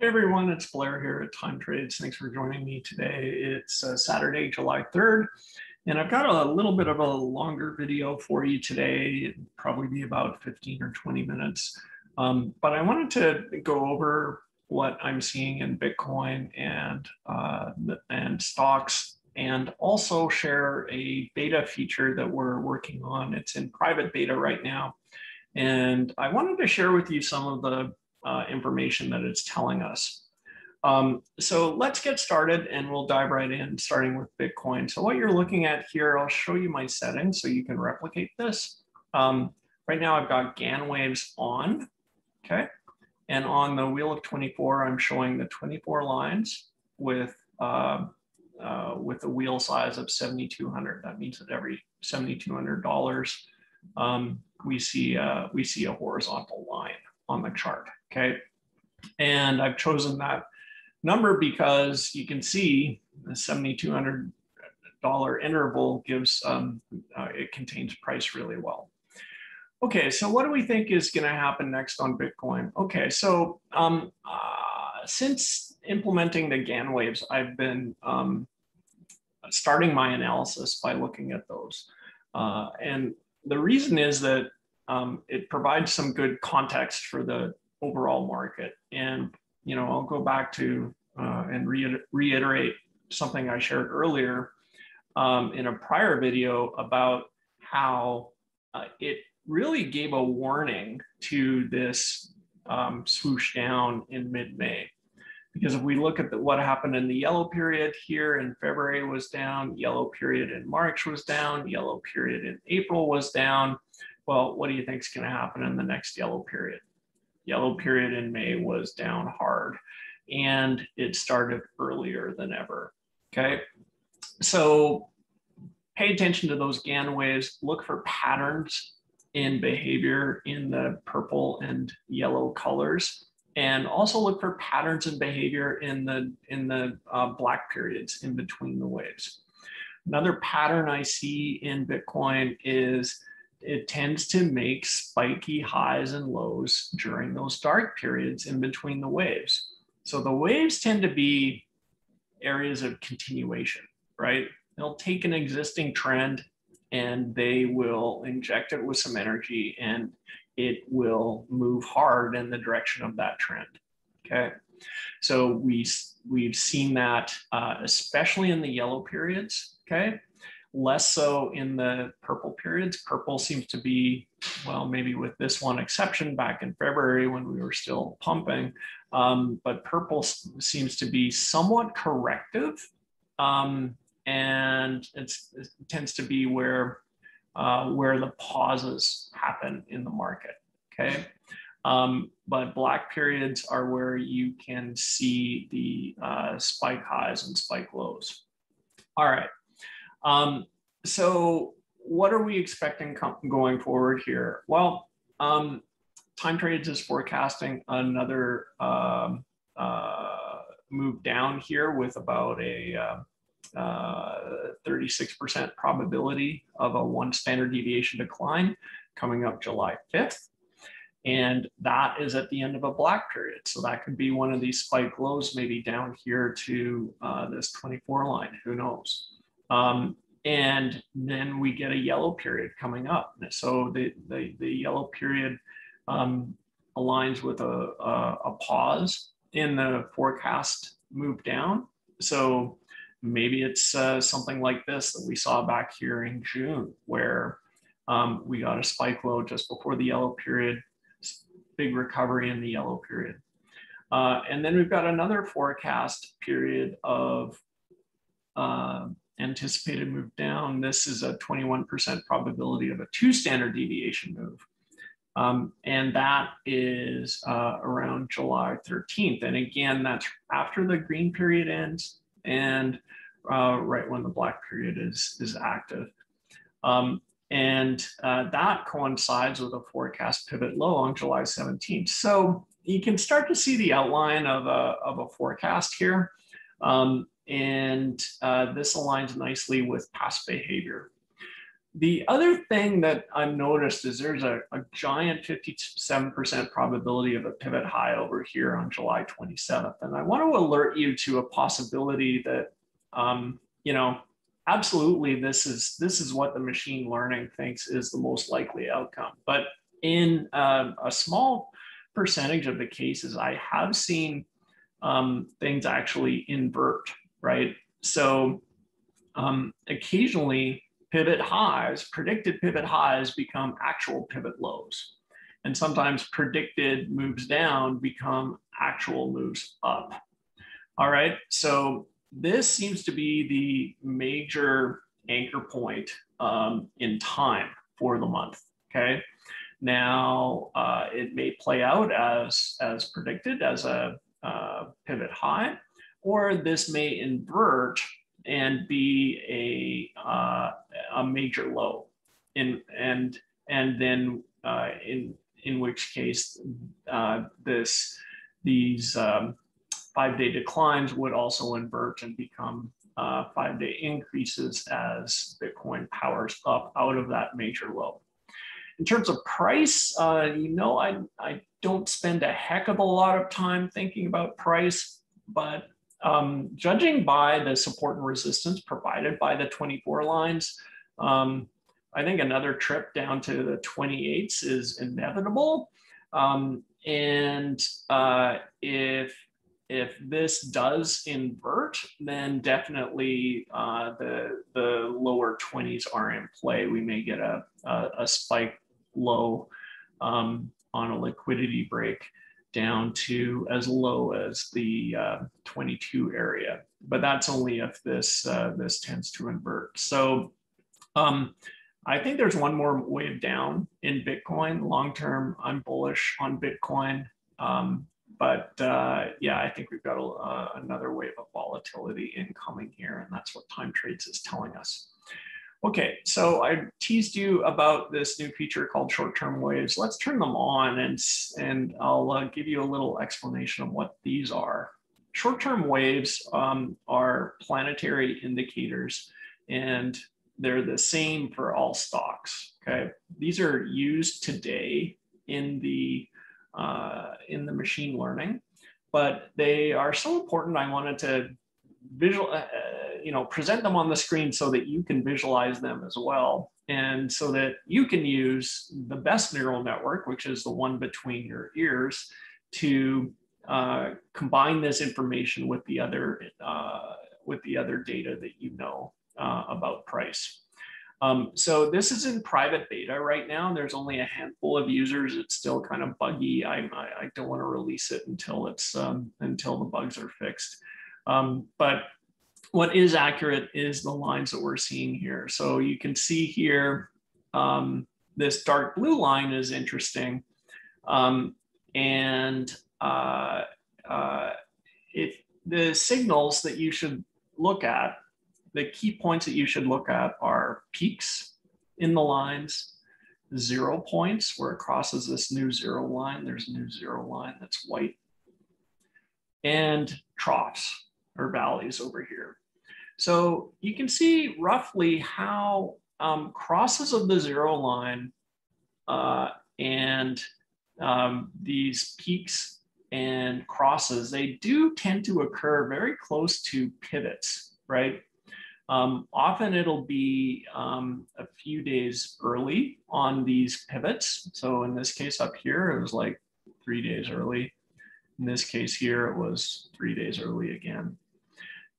Hey everyone, it's Blair here at Time Trades. Thanks for joining me today. It's Saturday, July 3rd, and I've got a little bit of a longer video for you today. It'll probably be about 15 or 20 minutes. But I wanted to go over what I'm seeing in Bitcoin and stocks, and also share a beta feature that we're working on. It's in private beta right now. And I wanted to share with you some of the information that it's telling us. So let's get started and we'll dive right in, starting with Bitcoin. So what you're looking at here, I'll show you my settings so you can replicate this. Right now I've got GAN waves on, okay? And on the wheel of 24, I'm showing the 24 lines with a wheel size of 7,200. That means that every $7,200, we see a horizontal line on the chart, okay? And I've chosen that number because you can see the $7,200 interval gives, it contains price really well. Okay, so what do we think is gonna happen next on Bitcoin? Okay, so since implementing the GAN waves, I've been starting my analysis by looking at those. And the reason is that it provides some good context for the overall market. And, you know, I'll go back to and reiterate something I shared earlier in a prior video about how it really gave a warning to this swoosh down in mid-May. Because if we look at what happened in the yellow period here in February was down, yellow period in March was down, yellow period in April was down. Well, what do you think is going to happen in the next yellow period? Yellow period in May was down hard, and it started earlier than ever, okay? So pay attention to those GAN waves, look for patterns in behavior in the purple and yellow colors, and also look for patterns in behavior in the black periods in between the waves. Another pattern I see in Bitcoin is it tends to make spiky highs and lows during those dark periods in between the waves. So the waves tend to be areas of continuation, right? They'll take an existing trend and they will inject it with some energy and it will move hard in the direction of that trend, okay? So we've seen that especially in the yellow periods, okay? Less so in the purple periods. Purple seems to be, well, maybe with this one exception back in February when we were still pumping, but purple seems to be somewhat corrective, and it tends to be where the pauses happen in the market, okay? But black periods are where you can see the spike highs and spike lows. All right. So what are we expecting going forward here? Well, Time Trades is forecasting another move down here with about a 36% probability of a 1 standard deviation decline coming up July 5th. And that is at the end of a black period. So that could be one of these spike lows, maybe down here to this 24 line, who knows? And then we get a yellow period coming up. So the yellow period aligns with a pause in the forecast move down. So maybe it's something like this that we saw back here in June, where we got a spike low just before the yellow period, big recovery in the yellow period. And then we've got another forecast period of anticipated move down. This is a 21% probability of a 2 standard deviation move. And that is around July 13th. And again, that's after the green period ends and right when the black period is active. And that coincides with a forecast pivot low on July 17th. So you can start to see the outline of a forecast here. And this aligns nicely with past behavior. The other thing that I've noticed is there's a giant 57% probability of a pivot high over here on July 27th. And I want to alert you to a possibility that, you know, absolutely this is what the machine learning thinks is the most likely outcome. But in a small percentage of the cases, I have seen things actually invert, right? So occasionally, predicted pivot highs become actual pivot lows. And sometimes predicted moves down become actual moves up. All right, so this seems to be the major anchor point in time for the month, okay? Now, it may play out as predicted as a pivot high, or this may invert and be a major low, and then in which case these 5-day declines would also invert and become 5-day increases as Bitcoin powers up out of that major low. In terms of price, you know, I don't spend a heck of a lot of time thinking about price, but judging by the support and resistance provided by the 24 lines, I think another trip down to the 28s is inevitable. And if this does invert, then definitely the lower 20s are in play. We may get a spike low on a liquidity break down to as low as the 22 area, but that's only if this tends to invert. So I think there's one more wave down in Bitcoin. Long term, I'm bullish on Bitcoin, but yeah, I think we've got another wave of volatility incoming here, and that's what Time Trades is telling us. Okay, so I teased you about this new feature called short-term waves. Let's turn them on, and I'll give you a little explanation of what these are. Short-term waves are planetary indicators, and they're the same for all stocks. Okay, these are used today in the machine learning, but they are so important. I wanted to present them on the screen so that you can visualize them as well, and so that you can use the best neural network, which is the one between your ears, to combine this information with the other data that you know about price. So this is in private beta right now. There's only a handful of users. It's still kind of buggy. I don't want to release it until until the bugs are fixed. But what is accurate is the lines that we're seeing here. So you can see here, this dark blue line is interesting. If the signals that you should look at, the key points that you should look at are peaks in the lines, 0 points where it crosses this new 0 line. There's a new 0 line that's white, and troughs or valleys over here. So you can see roughly how crosses of the 0 line and these peaks and crosses, they do tend to occur very close to pivots, right? Often it'll be a few days early on these pivots. So in this case up here, it was like 3 days early. In this case here, it was 3 days early again.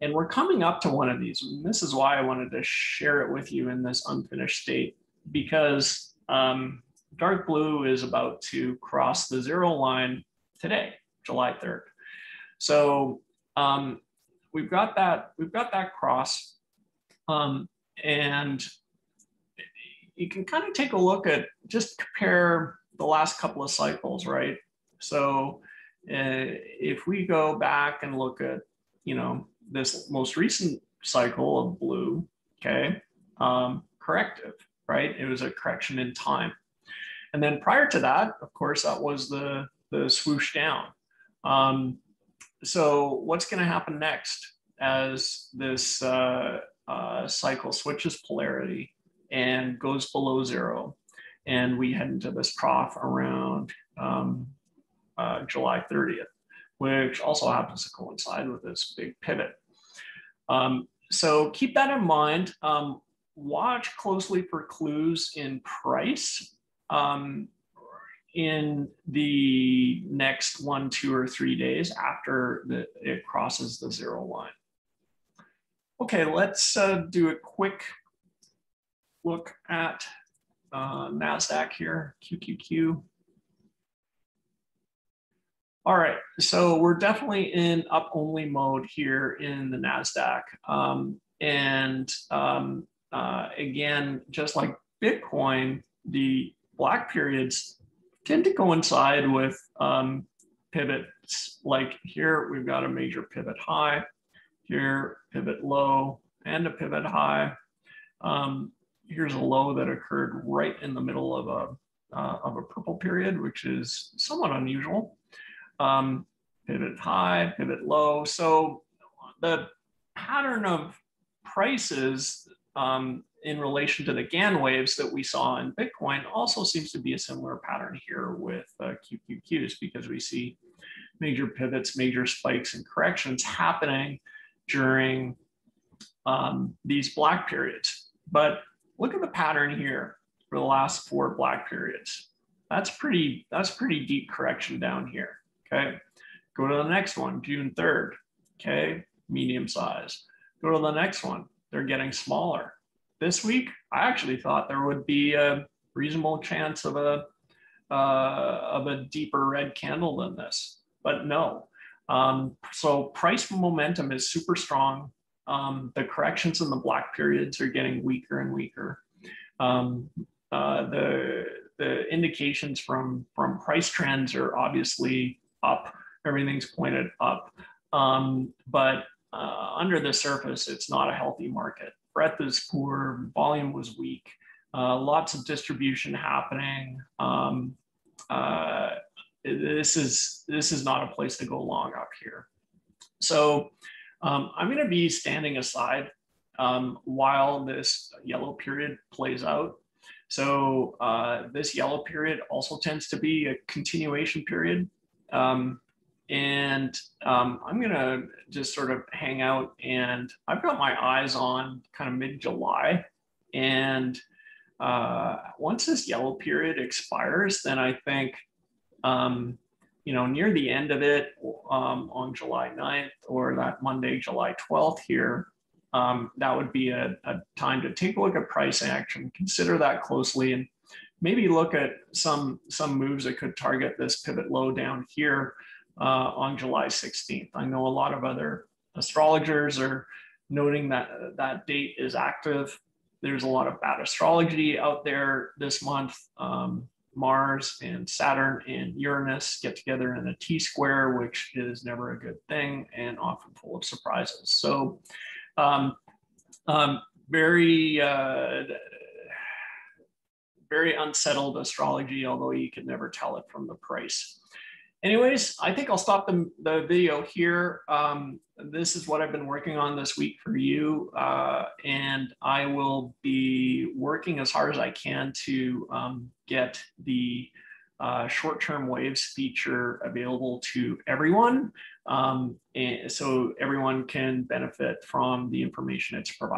And we're coming up to one of these. And this is why I wanted to share it with you in this unfinished state, because dark blue is about to cross the 0 line today, July 3rd. So we've got that cross. And you can kind of take a look at, just compare the last couple of cycles, right? So if we go back and look at, this most recent cycle of blue, okay, corrective, right? It was a correction in time. And then prior to that, of course, that was the swoosh down. So what's going to happen next as this cycle switches polarity and goes below zero. And we head into this trough around July 30th, which also happens to coincide with this big pivot. So keep that in mind. Watch closely for clues in price in the next 1, 2, or 3 days after it crosses the zero line. Okay, let's do a quick look at NASDAQ here, QQQ. All right, so we're definitely in up-only mode here in the NASDAQ. Again, just like Bitcoin, the black periods tend to coincide with pivots. Like here, we've got a major pivot high, here, pivot low, and a pivot high. Here's a low that occurred right in the middle of a purple period, which is somewhat unusual. Pivot high, pivot low. So the pattern of prices in relation to the Gann waves that we saw in Bitcoin also seems to be a similar pattern here with QQQs, because we see major pivots, major spikes and corrections happening during these black periods. But look at the pattern here for the last 4 black periods. That's pretty deep correction down here. Okay, go to the next one, June 3rd. Okay, medium size. Go to the next one. They're getting smaller. This week, I actually thought there would be a reasonable chance of a deeper red candle than this, but no. So price momentum is super strong. The corrections in the black periods are getting weaker and weaker. The indications from price trends are obviously up. Everything's pointed up. But under the surface, it's not a healthy market. Breadth is poor, volume was weak, lots of distribution happening. This is not a place to go long up here. So I'm going to be standing aside while this yellow period plays out. So this yellow period also tends to be a continuation period. I'm going to just sort of hang out, and I've got my eyes on kind of mid-July. And once this yellow period expires, then I think, near the end of it on July 9th or that Monday, July 12th here, that would be a time to take a look at price action, consider that closely, and maybe look at some moves that could target this pivot low down here on July 16th. I know a lot of other astrologers are noting that that date is active. There's a lot of bad astrology out there this month. Mars and Saturn and Uranus get together in a T-square, which is never a good thing and often full of surprises. So very unsettled astrology, although you can never tell it from the price. Anyways, I think I'll stop the video here. This is what I've been working on this week for you, and I will be working as hard as I can to get the short-term waves feature available to everyone, and so everyone can benefit from the information it's providing.